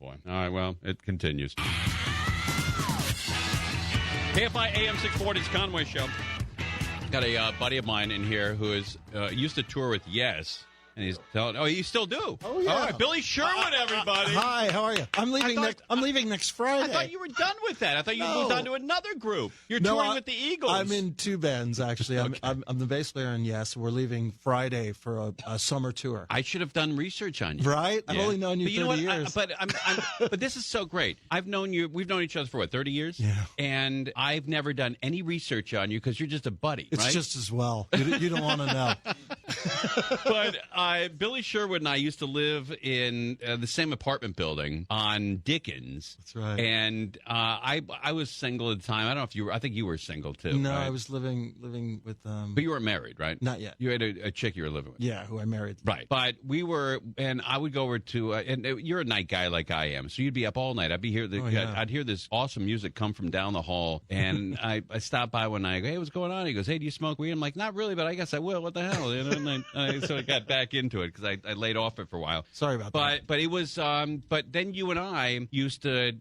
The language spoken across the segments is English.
boy. All right, well, it continues. KFI AM640's Conway Show. Got a buddy of mine in here who is used to tour with Yes. And he's telling, you still do? Oh, yeah. All right, Billy Sherwood, everybody. Hi, how are you? I'm leaving next Friday. I thought you were done with that. I thought you moved on to another group. You're No, touring with the Eagles. I'm in two bands, actually. Okay. I'm the bass player in Yes. We're leaving Friday for a summer tour. I should have done research on you. Right? I've only known you 30 years. But this is so great. I've known you. We've known each other for, 30 years? Yeah. And I've never done any research on you because you're just a buddy, It's right? just as well. You don't want to know. But Billy Sherwood and I used to live in the same apartment building on Dickens. That's right. And I was single at the time. I don't know if you were. I think you were single too. No, right? I was living with But you weren't married, right? Not yet. You had a chick you were living with. Yeah, who I married. Right. But we were, and I would go over to, and you're a night guy like I am, so you'd be up all night. I'd be here. I'd hear this awesome music come from down the hall, and I stopped by one night. I go, hey, what's going on? He goes, hey, do you smoke weed? I'm like, not really, but I guess I will. What the hell? You know? And I sort of got back into it because I laid off it for a while. Sorry about that. But it was, but then you and I used to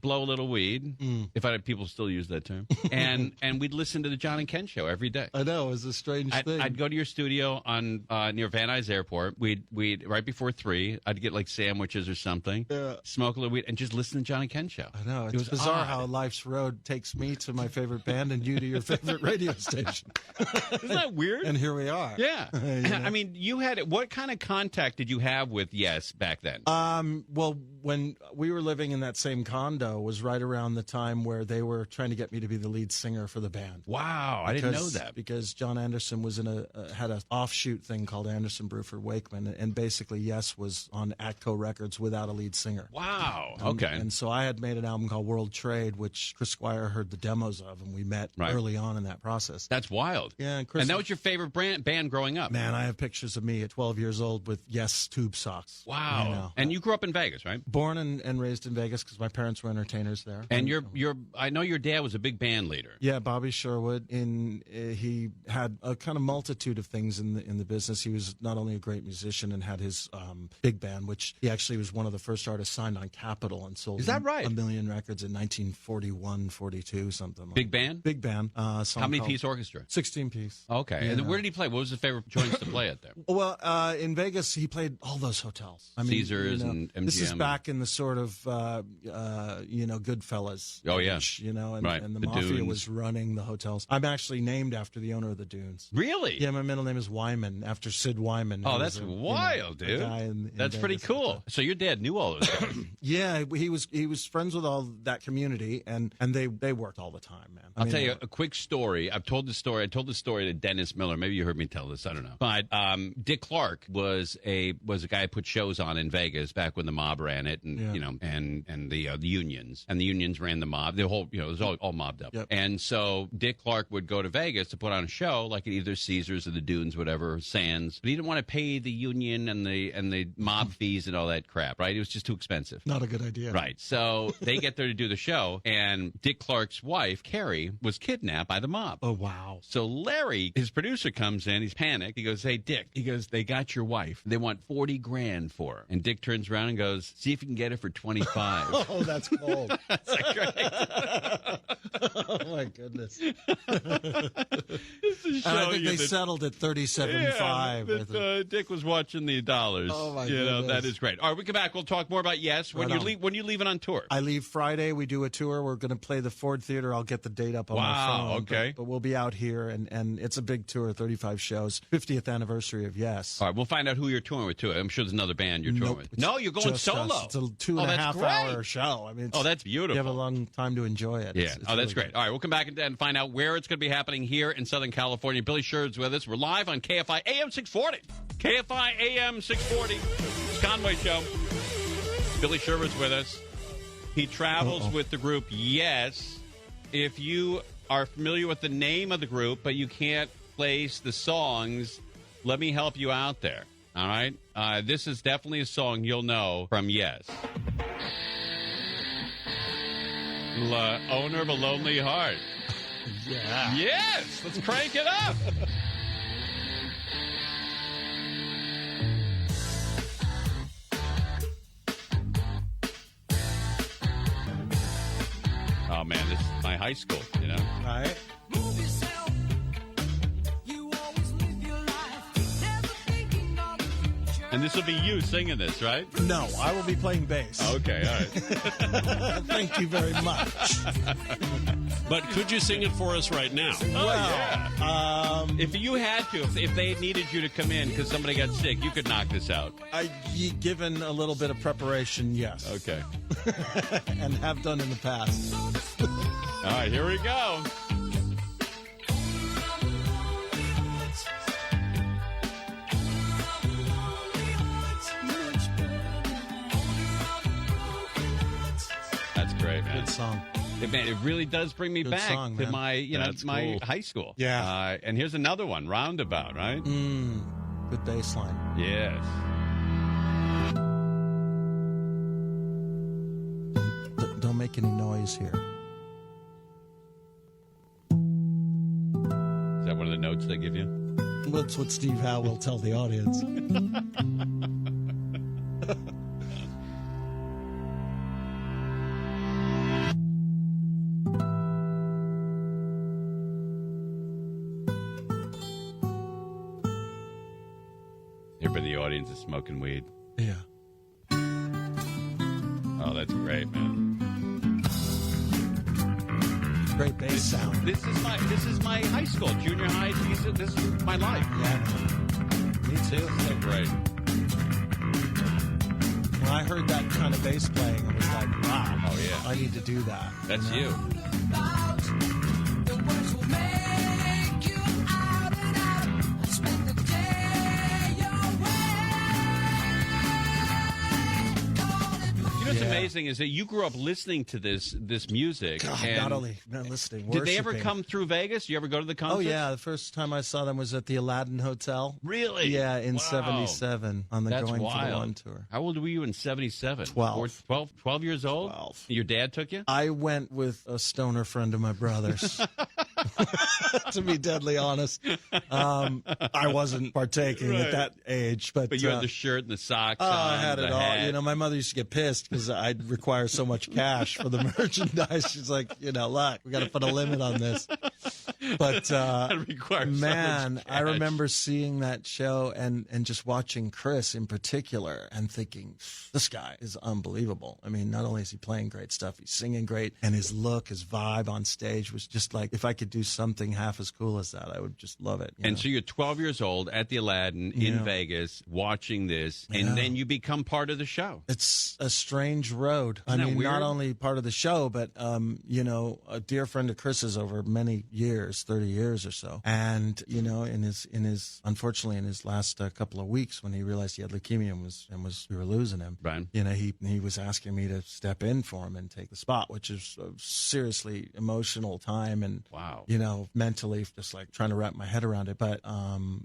blow a little weed, if people still use that term, and we'd listen to the John and Ken show every day. I know, it was a strange thing. I'd go to your studio on near Van Nuys Airport. We'd right before 3. I'd get like sandwiches or something, smoke a little weed, and just listen to John and Ken show. I know, it's bizarre how life's road takes me to my favorite band and you to your favorite radio station. Isn't that weird? And here we are. Yeah. You know? I mean, what kind of contact did you have with Yes back then? Well, when we were living in that same condo was right around the time where they were trying to get me to be the lead singer for the band. Wow, I didn't know that. Because John Anderson was had an offshoot thing called Anderson Bruford Wakeman, and basically Yes was on Atco Records without a lead singer. Wow. Okay. And so I had made an album called World Trade, which Chris Squire heard the demos of, and we met early on in that process. That's wild. Yeah, and Chris. And that was your favorite band growing up? Man, I have pictures of me at 12 years old with Yes tube socks. Wow. You know. And you grew up in Vegas, right? Born and raised in Vegas because my parents were entertainers there. And I know your dad was a big band leader. Yeah, Bobby Sherwood. He had a kind of multitude of things in the business. He was not only a great musician and had his big band, which he actually was one of the first artists signed on Capitol and sold. Is that right? 1 million records in 1941, 42, something. Big band? Big band. How many piece orchestra? 16 piece. Okay. Yeah. And where did he play? What was his favorite joints to play at there? Well, in Vegas, he played all those hotels. I mean, Caesars and MGM. This is back in the sort of, Goodfellas. Oh, yeah. Age, and the The mafia Dunes. was running the hotels. I'm actually named after the owner of the Dunes. Really? Yeah, my middle name is Wyman, after Sid Wyman. Oh, that's wild, dude. That's pretty cool. So your dad knew all those guys. Yeah, he was friends with all that community, and they worked all the time, man. I'll tell you a quick story. I told this story to Dennis Miller. Maybe you heard me tell this. I don't know. But Dick Clark was a guy who put shows on in Vegas back when the mob ran it, and and the unions, and the unions ran the mob. The whole, it was all mobbed up. Yep. And so Dick Clark would go to Vegas to put on a show, like at either Caesars or the Dunes, whatever, Sands. But he didn't want to pay the union and the mob fees and all that crap. Right? It was just too expensive. Not a good idea. Right. So they get there to do the show, and Dick Clark's wife, Carrie, was kidnapped by the mob. Oh, wow. So Larry, his producer, comes in. He's panicked. He goes, hey, Dick. He goes, they got your wife. They want $40,000 for her. And Dick turns around and goes, see if you can get it for 25. Oh, that's cold. That's like great. Oh, my goodness. Just to show And I think you they that- settled at 37.5. Yeah, Dick was watching the dollars. Oh, my That goodness. is great. All right, we come back. We'll talk more about Yes. When Right you on. leave, when you leaving on tour? I leave Friday. We do a tour. We're going to play the Ford Theater. I'll get the date up on my phone. Wow, okay. But we'll be out here, and it's a big tour, 35 shows, 50th anniversary of Yes. All right, we'll find out who you're touring with, too. I'm sure there's another band you're touring Nope, with. it's No, you're going just solo. us. It's a 2.5 hour show. I mean, That's beautiful. You have a long time to enjoy it. Yeah. It's That's really great. good. All right, we'll come back and find out where it's going to be happening here in Southern California. Billy Sherwood's with us. We're live on KFI AM640. KFI AM640. It's Conway Show. Billy Sherwood's with us. He travels with the group Yes. If you are familiar with the name of the group, but you can't place the songs, let me help you out there. All right? This is definitely a song you'll know from Yes. Owner of a Lonely Heart. Yeah. Yes! Let's crank it up! Oh, man, this is my high school, you know? Right? And this will be you singing this, right? No, I will be playing bass. Okay, all right. Thank you very much. But could you sing it for us right now? If you had to, if they needed you to come in because somebody got sick, you could knock this out. Given a little bit of preparation, yes. Okay. And have done in the past. All right, here we go. That's great, man. Good song. Man, it really does bring me Good back song, to man. my, my cool. high school. Yeah. And here's another one, Roundabout, right? Good bass line. Yes. Don't make any noise here. Is that one of the notes they give you? That's what Steve Howe will tell the audience. Everybody in the audience is smoking weed. Yeah. Oh, that's great, man. Great bass sound. This is my high school, junior high. This is my life. Yeah. Me too. So great. When I heard that kind of bass playing, I was like, wow. Oh, yeah. I need to do that. That's you. What's amazing is that you grew up listening to this music. God, and not only listening, did they ever worshiping. come through Vegas? You ever go to the concert? Oh, yeah. The first time I saw them was at the Aladdin Hotel. Really? Yeah, in Wow. 77 on the That's Going for wild. the One tour. How old were you in 77? 12. 12 years old? 12. Your dad took you? I went with a stoner friend of my brother's. To be deadly honest, I wasn't partaking at that age, but But you had the shirt and the socks oh, on. I had the it all. hat. You know, my mother used to get pissed because I'd require so much cash for the merchandise. She's like, look, we got to put a limit on this. But That requires so man, much I cash. remember seeing that show and just watching Chris in particular and thinking, this guy is unbelievable. I mean, not only is he playing great stuff, he's singing great, and his look, his vibe on stage was just like, if I could do something half as cool as that, I would just love it. And so you're 12 years old at the Aladdin in Vegas watching this, and then you become part of the show. It's a strange road. Isn't I that mean, weird? not only part of the show, but, a dear friend of Chris's over many years, 30 years or so. And, unfortunately, in his last couple of weeks when he realized he had leukemia and we were losing him, Right. he was asking me to step in for him and take the spot, which is a seriously emotional time. And, Wow. mentally just like trying to wrap my head around it. But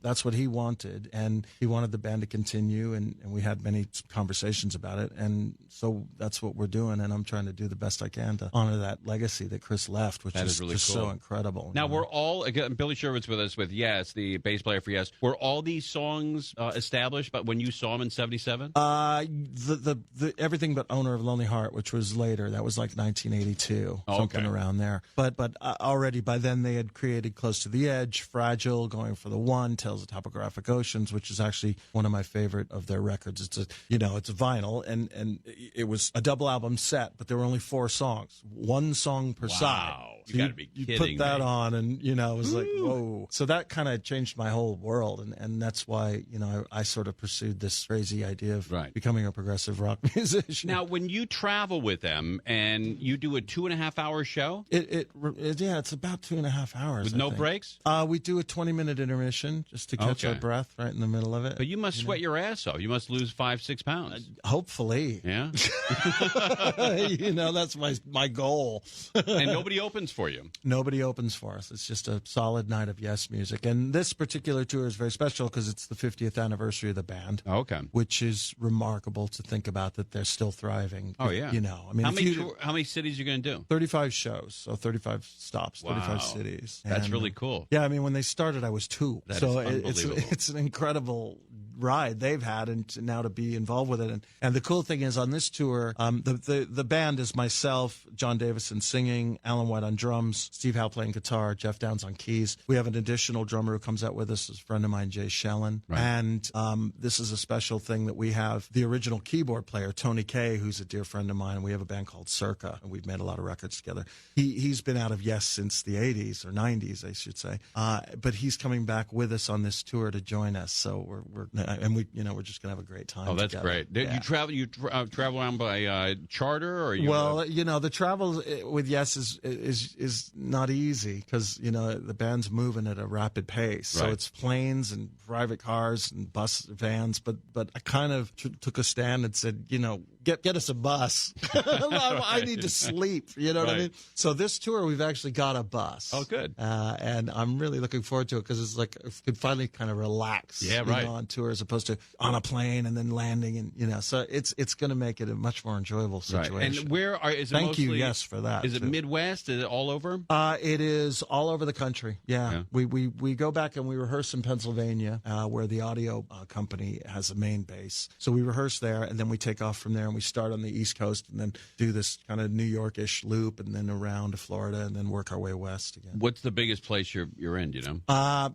that's what he wanted. And he wanted the band to continue. And we had many conversations about it. And so that's what we're doing. And I'm trying to do the best I can to honor that legacy that Chris left, which That is is really just cool. so incredible. Now, we're all, again, Billy Sherwood's with us with Yes, the bass player for Yes. Were all these songs established but when you saw him in 77? The Everything But Owner of Lonely Heart, which was later, that was like 1982, Oh, something okay. around there. But already by then they had created Close to the Edge, Fragile, Going for the One, Tales of Topographic Oceans, which is actually one of my favorite of their records. It's a vinyl, and it was a double album set, but there were only 4 songs, one song per side. You got to be You kidding put that me. on, and it was like, whoa. So that kind of changed my whole world, and that's why I sort of pursued this crazy idea of Right. becoming a progressive rock musician. Now, when you travel with them and you do a 2.5-hour show it's about 2.5 hours with I no think. breaks, We do a 20-minute intermission just to catch our Okay. breath right in the middle of it. but you must sweat your ass off. You must lose 5-6 pounds. Hopefully, Yeah, that's my goal. and nobody opens for you. Nobody opens for us. It's just a solid night of Yes music. And this particular tour is very special because it's the 50th anniversary of the band. Okay. Which is remarkable to think about that they're still thriving. Oh yeah. I mean, how many cities are you going to do? 35 shows, so 35 stops, Wow. 35 cities. That's And, really cool. Yeah, I mean, when they started, I was 2. That so is unbelievable. it's an incredible ride they've had, and now to be involved with it. And the cool thing is on this tour, the band is myself, John Davison singing, Alan White on drums, Steve Howe playing guitar, Jeff Downs on keys. We have an additional drummer who comes out with us, is a friend of mine, Jay Shellen. Right. And this is a special thing that we have the original keyboard player, Tony Kaye, who's a dear friend of mine, and we have a band called Circa, and we've made a lot of records together. He's been out of Yes since the 80s, or 90s, I should say. But he's coming back with us on this tour to join us. So we're just gonna have a great time. Oh, that's together. great. Yeah. You travel around by charter, or you? Well, the travel with Yes is not easy because the band's moving at a rapid pace. So Right. it's planes and private cars and bus vans. But I kind of took a stand and said, get us a bus. I need to sleep. You know what I Right. mean? So this tour, we've actually got a bus. Oh, good. And I'm really looking forward to it because it's like I could finally kind of relax. Yeah, right. On tour as opposed to on a plane and then landing, and so it's going to make it a much more enjoyable situation. Right. And is it Thank mostly, you, Yes, for that. Is it too. Midwest? Is it all over? It is all over the country. Yeah. We go back and we rehearse in Pennsylvania, where the audio company has a main base. So we rehearse there, and then we take off from there, and we start on the East Coast, and then do this kind of New York-ish loop, and then around to Florida, and then work our way west again. What's the biggest place you're in? Do you know?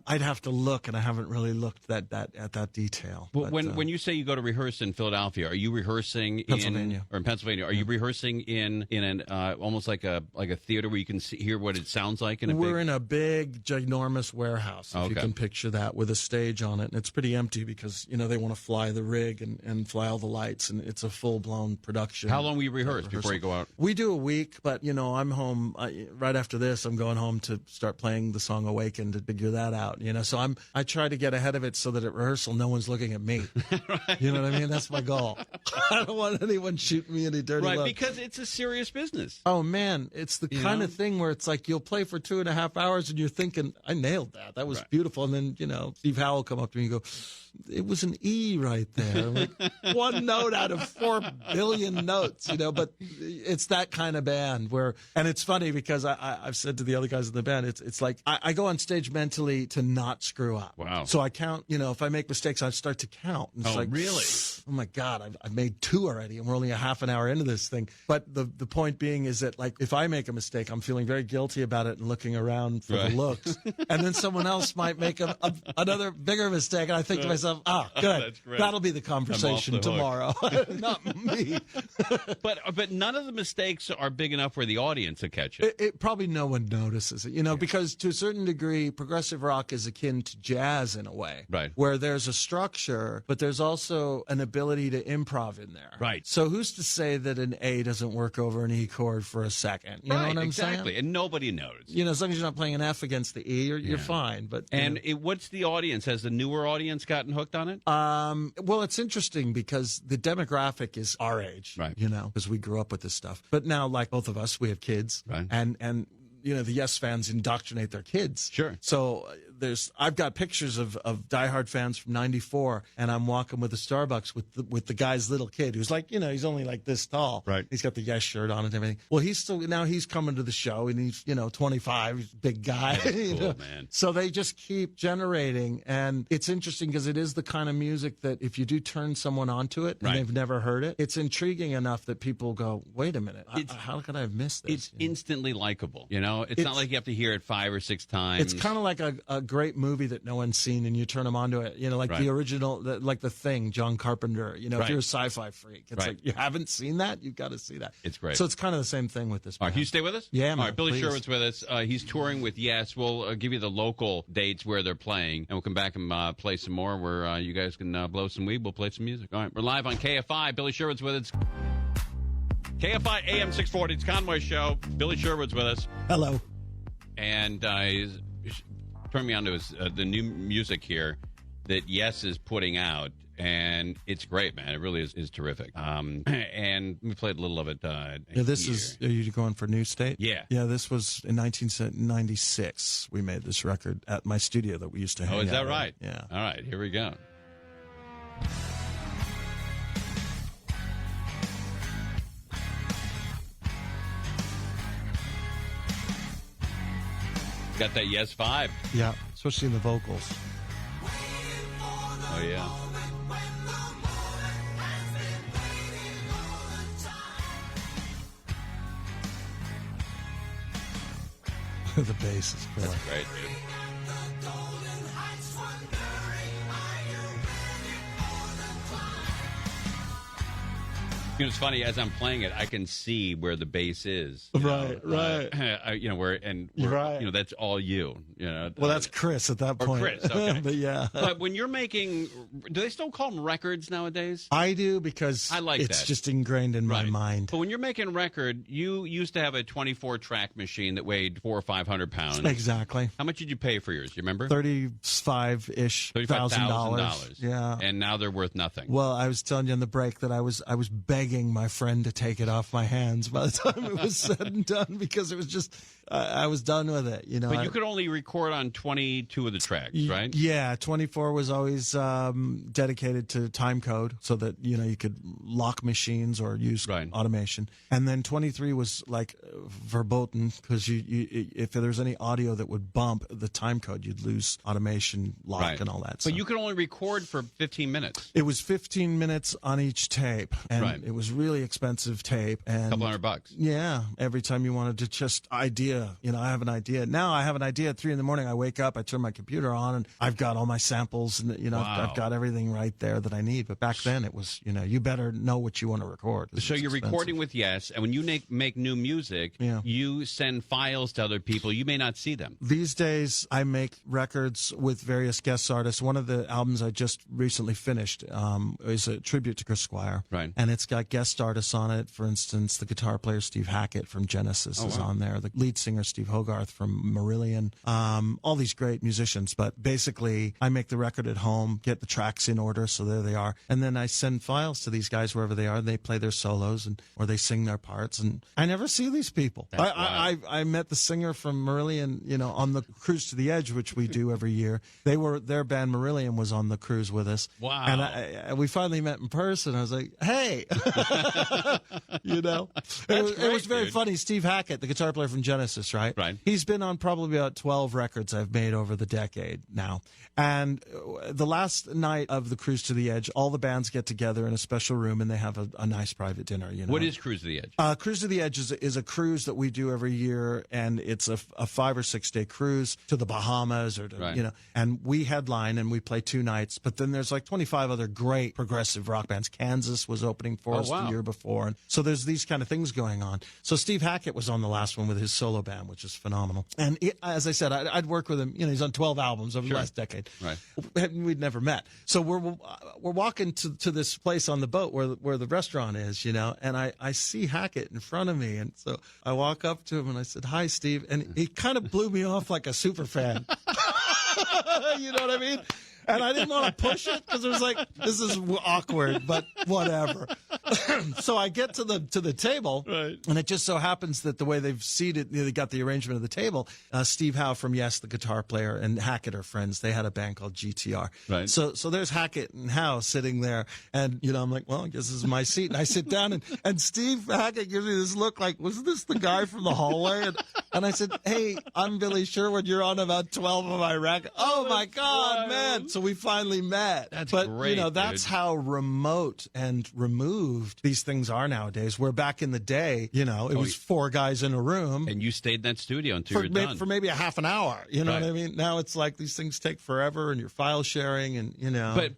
I'd have to look, and I haven't really looked at that detail. Well, But, when you say you go to rehearse in Philadelphia, are you rehearsing Pennsylvania. in Pennsylvania? Are you rehearsing in an almost like a theater where you can hear what it sounds like in a We're big... in a big, ginormous warehouse, if you Okay. can picture that, with a stage on it. And it's pretty empty because, they want to fly the rig and fly all the lights, and it's a full-blown production. How long will you rehearse before you go out? We do a week, but, I'm home. Right after this, I'm going home to start playing the song Awaken to figure that out, So I try to get ahead of it so that at rehearsal, no one's looking at me. Right. You know what I mean? That's my goal. I don't want anyone shooting me any dirty Right, looks. because it's a serious business. Oh, man, it's the kind of thing where it's like you'll play for 2.5 hours and you're thinking, I nailed that. That was Right. beautiful. And then, Steve Howe will come up to me and go, it was an E right there. I'm like, one note out of 4 billion notes, but it's that kind of band where, and it's funny because I've said to the other guys in the band, it's like I go on stage mentally to not screw up. Wow. So I count, if I make mistakes, I start to count. And it's Oh, like, really? oh my God, I've made 2 already, and we're only a half an hour into this thing. But the point being is that, like, if I make a mistake, I'm feeling very guilty about it and looking around for Right. the looks. And then someone else might make another bigger mistake, and I think to myself, good. That's great. That'll be the I'm conversation off the tomorrow. Not me. But none of the mistakes are big enough where the audience will catch it. It probably no one notices it, because to a certain degree, progressive rock is akin to jazz in a way. Right. Where there's a structure, but there's also an ability to improv in there. Right. So who's to say that an A doesn't work over an E chord for a second? You know what I'm exactly. saying? And nobody noticed. As long as you're not playing an F against the E, you're fine. But What's the audience? Has the newer audience gotten hooked on it? well, it's interesting because the demographic is our age, Right. because we grew up with this stuff. But now, like both of us, we have kids, Right. and the Yes fans indoctrinate their kids. Sure. So I've got pictures of diehard fans from '94, and I'm walking with the Starbucks with the guy's little kid who's like, he's only like this tall. Right. He's got the Yes shirt on and everything. Well, he's coming to the show, and he's 25, he's a big guy. That is cool, man. So they just keep generating, and it's interesting because it is the kind of music that if you do turn someone onto it and Right. they've never heard it, it's intriguing enough that people go, "Wait a minute, how could I have missed this?" It's instantly likable. It's not like you have to hear it 5 or 6 times. It's kind of like a great movie that no one's seen, and you turn them onto it. Like Right. the original, like The Thing, John Carpenter. If Right. you're a sci-fi freak, it's Right. like you haven't seen that, you've got to see that. It's great. So it's kind of the same thing with this. All right, band. can you stay with us? Yeah, All man, right, Billy please. Sherwood's with us. He's touring with Yes. We'll give you the local dates where they're playing, and we'll come back and play some more where you guys can blow some weed. We'll play some music. All right, we're live on KFI. Billy Sherwood's with us. KFI AM640. It's Conway Show. Billy Sherwood's with us. Hello. And he's turned me on to the new music here that Yes is putting out, and it's great, man. It really is terrific. And we played a little of it. This is. Are you going for New State? Yeah. Yeah. This was in 1996. We made this record at my studio that we used to hang Oh, is out that in. right? Yeah. All right, here we go. Got that Yes vibe. Yeah. Especially in the vocals. Oh, yeah. The bass is killer. That's great, dude. You know, it's funny, as I'm playing it, I can see where the bass is. Right. You know, where Right. you know, that's all you know. Well, that's Chris at that or point. Chris, okay. But yeah. But when you're making, do they still call them records nowadays? I do, because I like it's that. just ingrained in my mind. But when you're making a record, you used to have a 24-track machine that weighed 400 or 500 pounds. Exactly. How much did you pay for yours? Do you remember? $35,000-ish. $35,000. Yeah. And now they're worth nothing. Well, I was telling you in the break that I was begging my friend to take it off my hands by the time it was said and done, because it was just I was done with it. You know. But you could only record on 22 of the tracks, right? Yeah, 24 was always dedicated to time code, so that you could lock machines or use automation. And then 23 was like verboten, because if there's any audio that would bump the time code, you'd lose automation, lock, and all that. But you could only record for 15 minutes. It was 15 minutes on each tape, and it was really expensive tape. And a couple $100. Yeah, every time you wanted to just I have an idea. Now I have an idea at 3 a.m. I wake up, I turn my computer on, and I've got all my samples, and I've got everything right there that I need. But back then it was, you better know what you want to record. So you're recording with Yes, and when you make new music, you send files to other people. You may not see them. These days I make records with various guest artists. One of the albums I just recently finished is a tribute to Chris Squire. Right. And it's got guest artists on it. For instance, the guitar player Steve Hackett from Genesis is on there. The lead singer Steve Hogarth from Marillion. All these great musicians. But basically, I make the record at home, get the tracks in order, so there they are. And then I send files to these guys wherever they are. They play their solos, or they sing their parts. And I never see these people. I met the singer from Marillion, on the Cruise to the Edge, which we do every year. Their band Marillion was on the cruise with us. Wow. And we finally met in person. I was like, hey. It was very funny. Steve Hackett, the guitar player from Genesis, right? Right. He's been on probably about 12 records I've made over the decade now. And the last night of the Cruise to the Edge, all the bands get together in a special room, and they have a nice private dinner. What is Cruise to the Edge? Cruise to the Edge is a cruise that we do every year, and it's a 5 or 6 day cruise to the Bahamas, or to, and we headline and we play 2 nights. But then there's like 25 other great progressive rock bands. Kansas was opening for us the year before, and so there's these kind of things going on. So Steve Hackett was on the last one with his solo band, which is phenomenal. And as I said, I'd work with him. He's on 12 albums over the last decade. Right. We'd never met. So we're walking to this place on the boat where the restaurant is, and I see Hackett in front of me. And so I walk up to him and I said, "Hi, Steve." And he kind of blew me off like a super fan. You know what I mean? And I didn't want to push it, because it was like, this is awkward, but whatever. So I get to the table, and it just so happens that the way they've seated, they got the arrangement of the table. Steve Howe from Yes, the guitar player, and Hackett are friends. They had a band called GTR. Right. So there's Hackett and Howe sitting there, and I'm like, well, I guess this is my seat. And I sit down, and Steve Hackett gives me this look like, was this the guy from the hallway? And I said, "Hey, I'm Billy Sherwood. You're on about 12 of my records." Oh my God, man! So we finally met. That's but great, that's dude. how remote and removed these things are nowadays. Where back in the day, it was 4 guys in a room, and you stayed in that studio until you're done for maybe a half an hour. You know what I mean? Now it's like these things take forever, and you're file sharing, and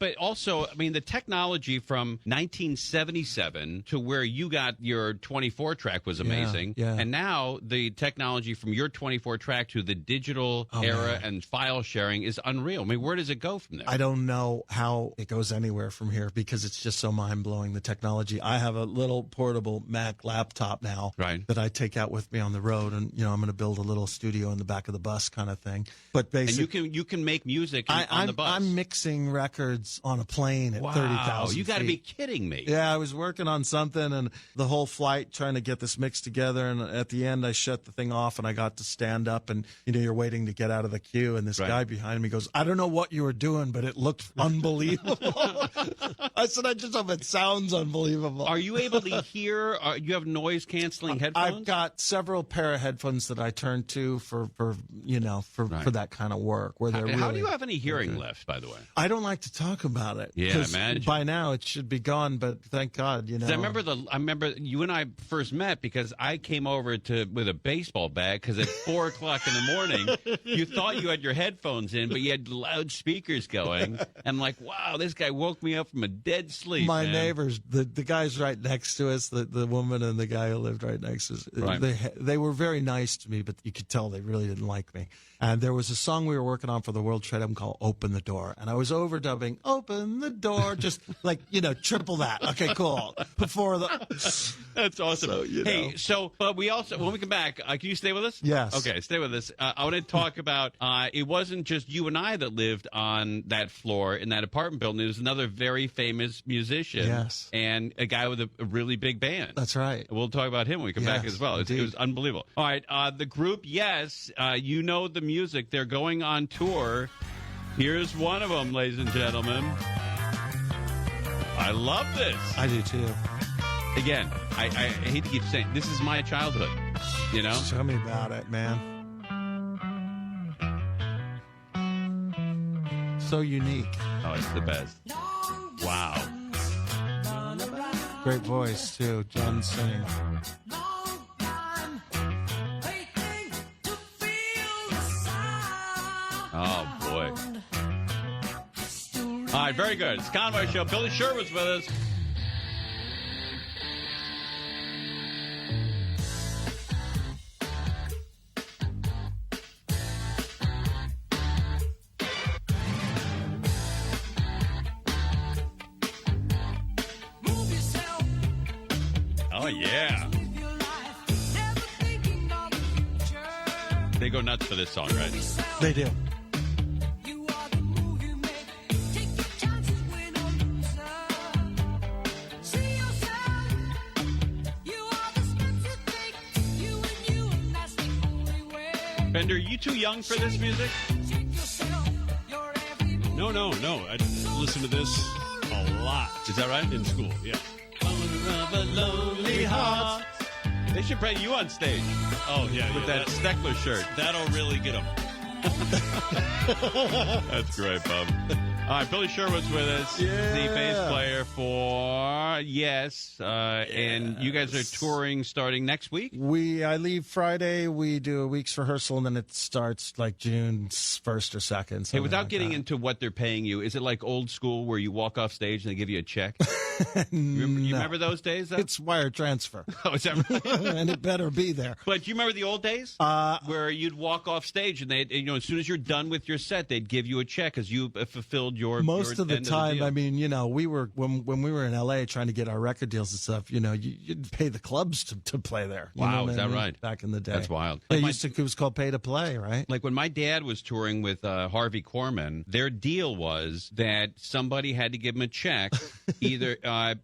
But also, I mean, the technology from 1977 to where you got your 24 track was amazing. Yeah. And now the technology from your 24 track to the digital era and file sharing is unreal. I mean, where does it go from there? I don't know how it goes anywhere from here, because it's just so mind-blowing, the technology. I have a little portable Mac laptop now that I take out with me on the road, and I'm going to build a little studio in the back of the bus kind of thing. But basically, and you can make music on the bus. I'm mixing records on a plane at 30,000 You got to be kidding me. Yeah, I was working on something, and the whole flight trying to get this mixed together, and at the end I shut the thing off, and I got to stand up, and you're waiting to get out of the queue, and this guy behind behind me. He goes, I don't know what you were doing, but it looked unbelievable. I said, I just hope it sounds unbelievable. Are you able to hear? You have noise canceling headphones? I've got several pair of headphones that I turn to for that kind of work. Where they're How really, do you have any hearing left, by the way? I don't like to talk about it. Yeah, 'cause imagine. by now it should be gone, but thank God, you know. I remember you and I first met because I came over with a baseball bag because at 4 o'clock in the morning, you thought you had your headphones in, but you had loudspeakers going. And I'm like, wow, this guy woke me up from a dead sleep. My man. neighbors, the guys right next to us, the woman and the guy who lived right next to us, Right. they were very nice to me, but you could tell they really didn't like me. And there was a song we were working on for the World Trade album called Open the Door. And I was overdubbing, Open the Door, just like, triple that. Okay, cool. Before the... That's awesome. But we also, when we come back, can you stay with us? Yes. Okay, stay with us. I want to talk about, it wasn't just you and I that lived on that floor in that apartment building. There was another very famous musician. Yes. And a guy with a really big band. That's right. We'll talk about him when we come back Yes, as well. It was unbelievable. All right, the group, yes, you know the music. They're going on tour. Here's one of them, ladies and gentlemen. I love this. I do, too. Again, I hate to keep saying, this is my childhood, you know? Tell me about it, man. So unique. Oh, it's the best. Wow. Great voice, too. John singing. Oh, boy. All right, very good. It's Conway Show. Billy Sherwood's with us. Oh, yeah. They go nuts for this song, right? They do. Bender, are you too young for this music? No. I listen to this a lot. Is that right? In school, yeah. Lonely heart. They should play you on stage Oh, yeah. with that Steckler shirt. That'll really get them. That's great, Bob. All right, Billy Sherwood's with us, the bass player for Yes. And you guys are touring starting next week? I leave Friday. We do a week's rehearsal, and then it starts like June 1st or 2nd. Hey, without getting into what they're paying you, is it like old school where you walk off stage and they give you a check? You remember those days, though? It's wire transfer. Oh, is that right? And it better be there. But do you remember the old days where you'd walk off stage and as soon as you're done with your set, they'd give you a check because you fulfilled your most of the end time. deal? I mean, we were when we were in LA trying to get our record deals and stuff. You'd pay the clubs to play there. You know Wow, what is I that mean? right? Back in the day, That's wild. It was called pay to play, right? Like when my dad was touring with Harvey Korman, their deal was that somebody had to give him a check either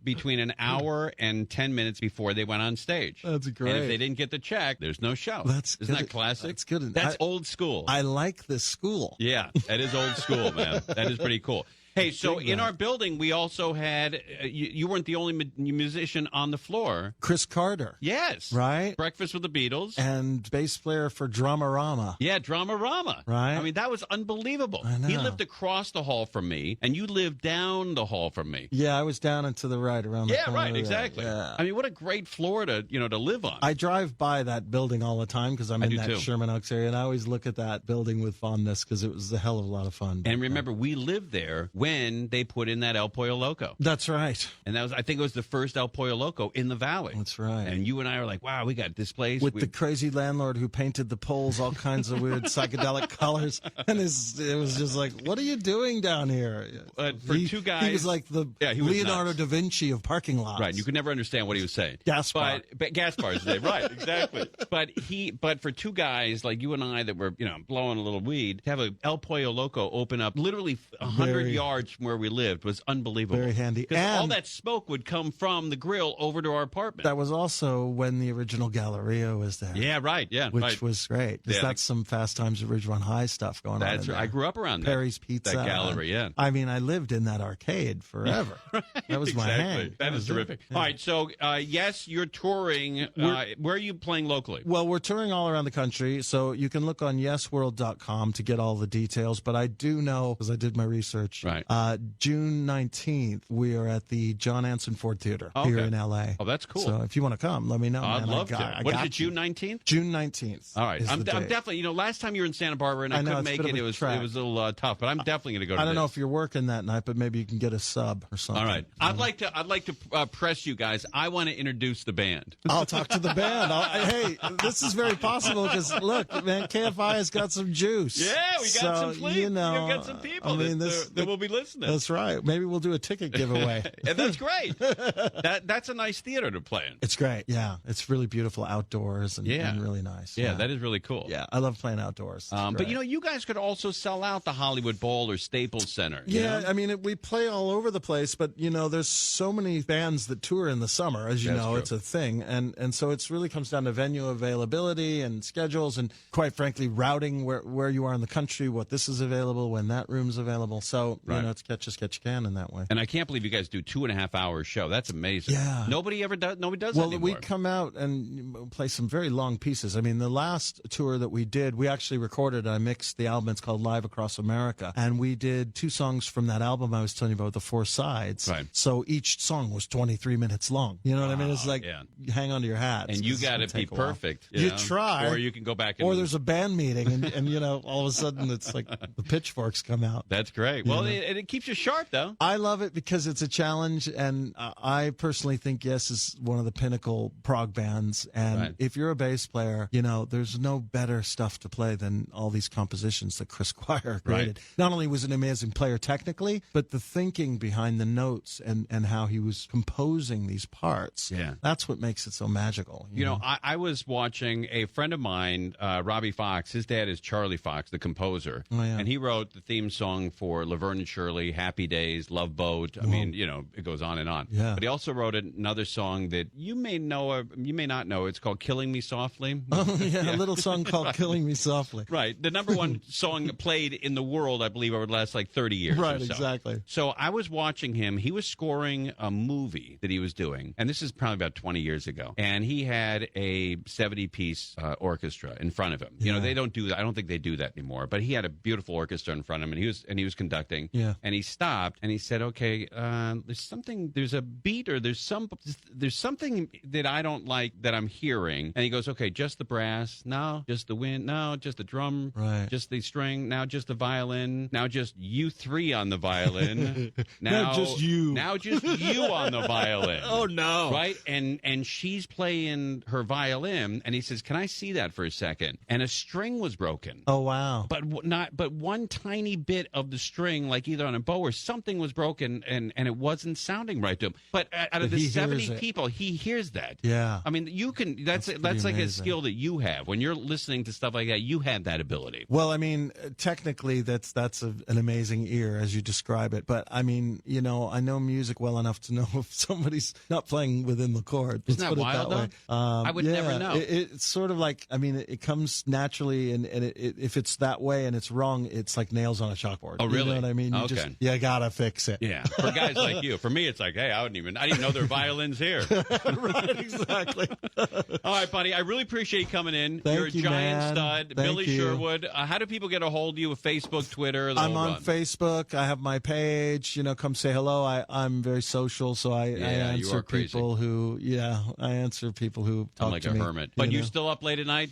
between an hour and 10 minutes before they went on stage. That's great. And if they didn't get the check, there's no show. Isn't that classic? That's good. That's old school. I like this school. Yeah, that is old school, man. That is pretty cool. Hey, so in our building, we also had, you weren't the only musician on the floor. Chris Carter. Yes. Right? Breakfast with the Beatles. And bass player for Dramarama. Yeah, Dramarama. Right? I mean, that was unbelievable. I know. He lived across the hall from me, and you lived down the hall from me. Yeah, I was down and to the right around the Yeah, corner right, there. exactly. Yeah. I mean, what a great floor to live on. I drive by that building all the time because I'm in that too. Sherman Oaks area, and I always look at that building with fondness because it was a hell of a lot of fun. And remember, we lived there when they put in that El Pollo Loco. That's right. And I think it was the first El Pollo Loco in the valley. That's right. And you and I were like, wow, we got this place. With the crazy landlord who painted the poles all kinds of weird psychedelic colors. And it was just like, what are you doing down here? For two guys. He was like the he was Leonardo nuts. da Vinci of parking lots. Right, you could never understand what he was saying. Gaspar. But Gaspar's his name, right, exactly. But for two guys like you and I that were, blowing a little weed, to have a El Pollo Loco open up literally 100 Very- yards yards from where we lived was unbelievable. Very handy. Because all that smoke would come from the grill over to our apartment. That was also when the original Galleria was there. Yeah, right. Yeah, which was great. Yeah, that's some Fast Times at Ridgemont High stuff going on. That's right. I grew up around Perry's Pizza. That gallery, yeah. I mean, I lived in that arcade forever. Right, that was my hang. That is terrific. Yeah. All right, so yes, you're touring. Where are you playing locally? Well, we're touring all around the country, so you can look on yesworld.com to get all the details. But I do know, because I did my research, right. June 19th, we are at the John Anson Ford Theater here in L.A. Oh, that's cool. So if you want to come, let me know. I'd love to. What is it, June 19th? June 19th. All right. I'm definitely, last time you were in Santa Barbara and I couldn't make it, it was a little tough, but I'm definitely going to go to I don't know if you're working that night, but maybe you can get a sub or something. All right. I'd like to press you guys. I want to introduce the band. I'll talk to the band. Hey, this is very possible because, look, man, KFI has got some juice. Yeah, we got some fleet. We've got some people that will be listening. That's right. Maybe we'll do a ticket giveaway. And that's great. That's a nice theater to play in. It's great. Yeah. It's really beautiful outdoors and really nice. Yeah, that is really cool. Yeah, I love playing outdoors. But, you guys could also sell out the Hollywood Bowl or Staples Center. Yeah, I mean, we play all over the place, but, there's so many bands that tour in the summer, as you know, true. It's a thing. And so it really comes down to venue availability and schedules and, quite frankly, routing where you are in the country, what this is available, when that room's available. So, it's catch as catch can in that way. And I can't believe you guys do 2.5 hour show. That's amazing. Yeah. Nobody does that Well, anymore. we come out and play some very long pieces. I mean, the last tour that we did, we actually recorded, I mixed the album. It's called Live Across America. And we did 2 songs from that album I was telling you about, the 4 sides. Right. So each song was 23 minutes long. You know what I mean? It's like, you hang on to your hat. And you got to be perfect. You try. Or you can go back. Or there's a band meeting and all of a sudden it's like the pitchforks come out. That's great. Well, it keeps you sharp, though. I love it because it's a challenge. And I personally think Yes is one of the pinnacle prog bands. And if you're a bass player, there's no better stuff to play than all these compositions that Chris Squire created. Not only was an amazing player technically, but the thinking behind the notes and how he was composing these parts. Yeah. That's what makes it so magical. You know? I was watching a friend of mine, Robbie Fox. His dad is Charlie Fox, the composer. Oh, yeah. And he wrote the theme song for Laverne and Shirley, Happy Days, Love Boat. I mean, it goes on and on. Yeah. But he also wrote another song that you may know or you may not know. It's called Killing Me Softly. Oh, yeah, a little song called Killing Me Softly. Right. The number one song played in the world, I believe, over the last 30 years. Right, or so. exactly. So I was watching him. He was scoring a movie that he was doing, and this is probably about 20 years ago. And he had a 70-piece orchestra in front of him. Yeah. They don't do that. I don't think they do that anymore. But he had a beautiful orchestra in front of him, and he was conducting. Yeah. And he stopped and he said, "Okay, there's a beat or there's something that I don't like that I'm hearing." And he goes, "Okay, just the brass. No, just the wind. No, just the drum. Right. Just the string. Now just the violin. Now just you 3 on the violin. Now just you. Now just you on the violin." Oh, no. Right? And she's playing her violin, and he says, "Can I see that for a second?" And a string was broken. Oh, wow. But one tiny bit of the string, like either on a bow or something, was broken, and it wasn't sounding right to him. But out of the 70 people, he hears that. Yeah. I mean, you can. That's like a skill that you have when you're listening to stuff like that. You have that ability. Well, I mean, technically, that's an amazing ear as you describe it. But I mean, I know music well enough to know if somebody's not playing within the chord. Isn't that wild, though? I would never know. It's sort of like, I mean, it comes naturally, and if it's that way and it's wrong, it's like nails on a chalkboard. Oh, really? You know what I mean? You gotta fix it. Yeah. For guys like you. For me, it's like, hey, I didn't even know there were violins here. Right, exactly. All right, buddy. I really appreciate you coming in. You're a giant stud. Thank Billy you. Sherwood. How do people get a hold of you with Facebook, Twitter? I'm on Facebook. I have my page. Come say hello. I'm very social, so I answer people who talk I'm like to a me. hermit. But you still up late at night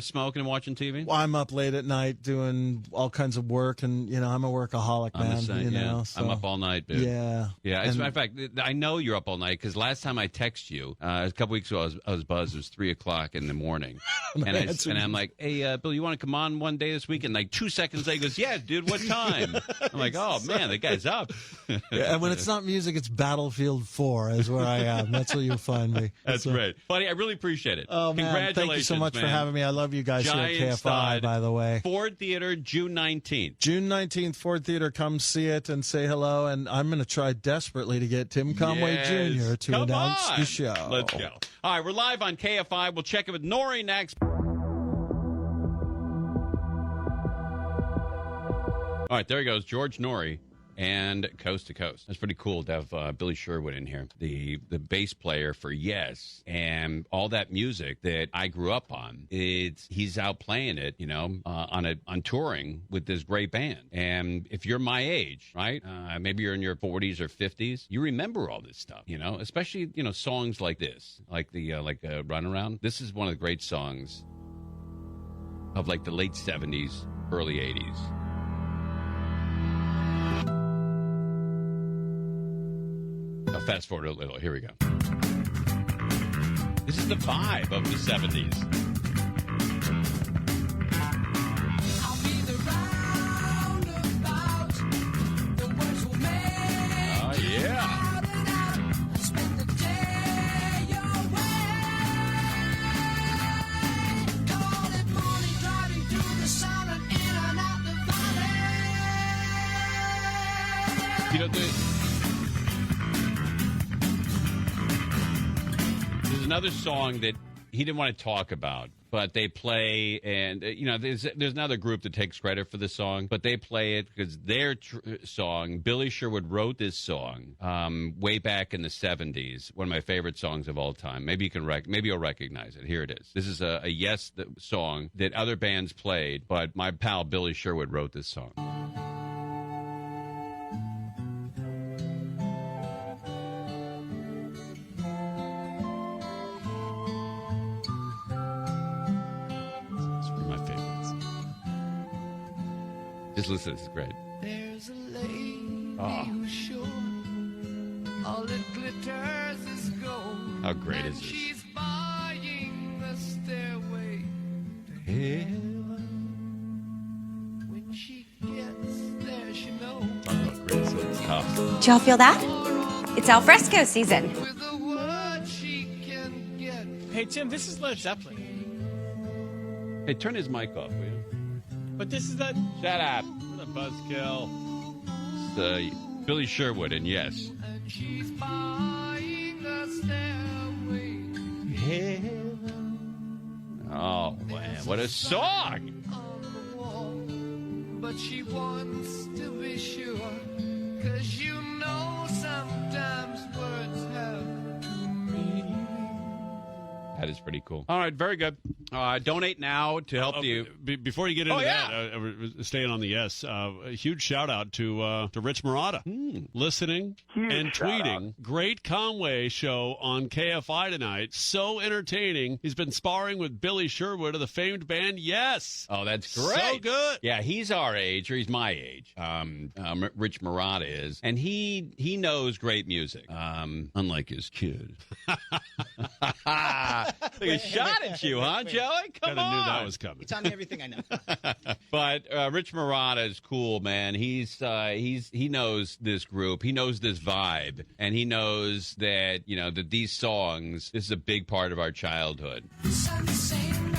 smoking and watching TV? Well, I'm up late at night doing all kinds of work, and I'm a workaholic, man. I'm the same, So, I'm up all night, dude. Yeah. Yeah. As a matter of fact, I know you're up all night because last time I texted you, a couple weeks ago, I was buzzed. It was 3:00 in the morning. and I'm like, "Hey, Bill, you want to come on one day this week?" And like 2 seconds later, he goes, "Yeah, dude, what time?" I'm like, "Oh, man, the guy's up." Yeah, and when it's not music, it's Battlefield 4 is where I am. That's where you'll find me. That's great. Buddy, I really appreciate it. Oh, man. Congratulations, Thank you so much man. for having me. I love you guys Giant here at KFI, stud. by the way. Ford Theater, June 19th. June 19th, Ford Theater. Come see it and say hello. And I'm going to try desperately to get Tim Conway Yes. Jr. to Come announce on. the show. Let's go. All right, we're live on KFI. We'll check it with Nori next. All right, there he goes, George Nori and Coast to Coast. That's pretty cool to have Billy Sherwood in here, the bass player for Yes, and all that music that I grew up on. He's out playing it, on touring with this great band. And if you're my age, right, maybe you're in your 40s or 50s, you remember all this stuff, especially songs like this, like the Runaround. This is one of the great songs of like the late 70s, early 80s. I'll fast forward a little. Here we go. This is the vibe of the 70s. I'll be the roundabout. The words will make Oh, yeah. out and out. I spend the day away. Call it morning, driving through the sun and in and out the valley. There's another song that he didn't want to talk about, but they play, and there's another group that takes credit for the song, but they play it because their song, Billy Sherwood wrote this song way back in the 70s. One of my favorite songs of all time. Maybe you'll recognize it. Here it is. This is a Yes song that other bands played, but my pal Billy Sherwood wrote this song. Just listen, this is great. There's a lady Oh. who's sure all it glitters is gold. How great and is this? she's buying the stairway to heaven. When she gets there, she knows Talk about great songs. Oh. Did y'all feel that? It's al fresco season. with a word she can get. Hey, Tim, this is Led Zeppelin. Hey, turn his mic off, will you? But this is that. Shut up. What a buzzkill. It's Billy Sherwood, and Yes. And she's buying the stairway to heaven. Oh, man, what a song! On the wall, but she wants to be sure, 'cause sometimes words have meaning. That is pretty cool. All right, very good. Donate now to help you. Before you get into yeah. that, staying on the Yes, a huge shout out to Rich Murata, listening and tweeting. Great Conway show on KFI tonight. So entertaining. He's been sparring with Billy Sherwood of the famed band Yes. Oh, that's great. So good. Yeah, he's our age, or he's my age. Rich Murata is, and he knows great music. Unlike his kid. Took a shot at you, huh, Joey? Come Kind of on. knew that was coming. It's on me everything I know. But Rich Murata is cool, man. He knows this group. He knows this vibe, and he knows that that these songs. This is a big part of our childhood. Some sing,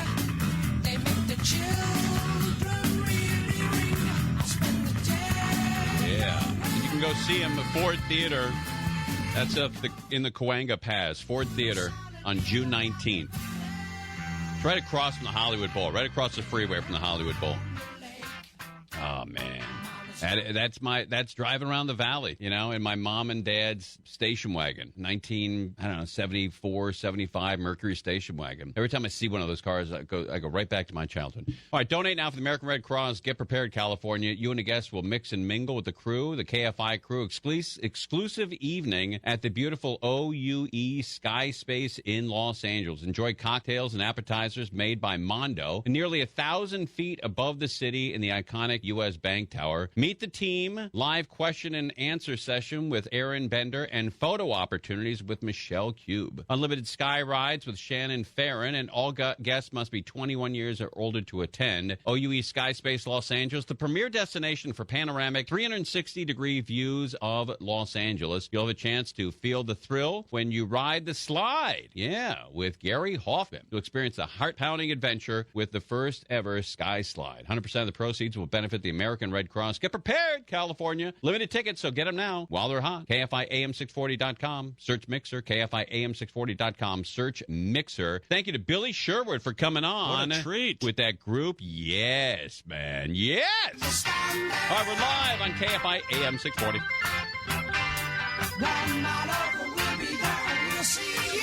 they make the children really ring. I spend the day. Yeah, and you can go see him at Ford Theater. That's up in the Cahuenga Pass, Ford Theater, on June 19th. It's right across from the Hollywood Bowl, right across the freeway from the Hollywood Bowl. Oh, man. That's driving around the valley, in my mom and dad's station wagon, 74, 75 Mercury station wagon. Every time I see one of those cars, I go right back to my childhood. All right, donate now for the American Red Cross. Get prepared, California. You and the guests will mix and mingle with the crew, the KFI crew. Exclusive evening at the beautiful OUE Sky Space in Los Angeles. Enjoy cocktails and appetizers made by Mondo, nearly 1,000 feet above the city in the iconic U.S. Bank Tower. Meet the team, live question and answer session with Aaron Bender, and photo opportunities with Michelle Cube. Unlimited sky rides with Shannon Farron, and all guests must be 21 years or older to attend. OUE Sky Space Los Angeles, the premier destination for panoramic 360-degree views of Los Angeles. You'll have a chance to feel the thrill when you ride the slide. Yeah, with Gary Hoffman. You'll experience a heart-pounding adventure with the first ever Sky Slide. 100% of the proceeds will benefit the American Red Cross. Get prepared, California. Limited tickets, so get them now while they're hot. KFIAM640.com. Search Mixer. KFIAM640.com. Search Mixer. Thank you to Billy Sherwood for coming on. What a treat. With that group. Yes, man. Yes. All right, we're live on KFI AM640. One night over, we'll be there and we'll see you.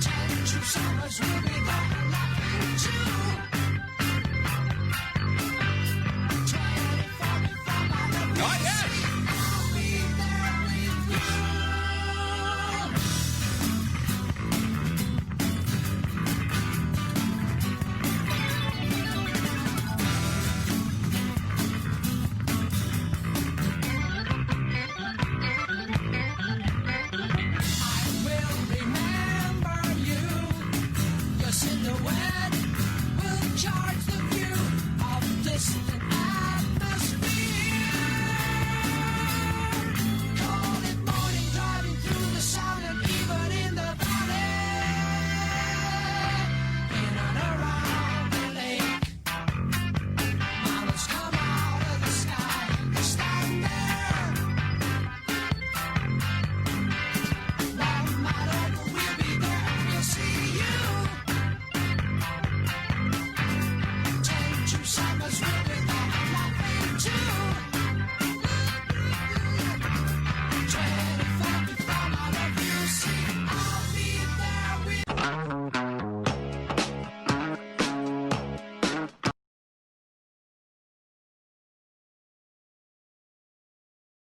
10 true summers, we'll be there and laughing too. 20, 45, I love you. Oh, yes. I'll be there with you. I will remember you. Your silhouette.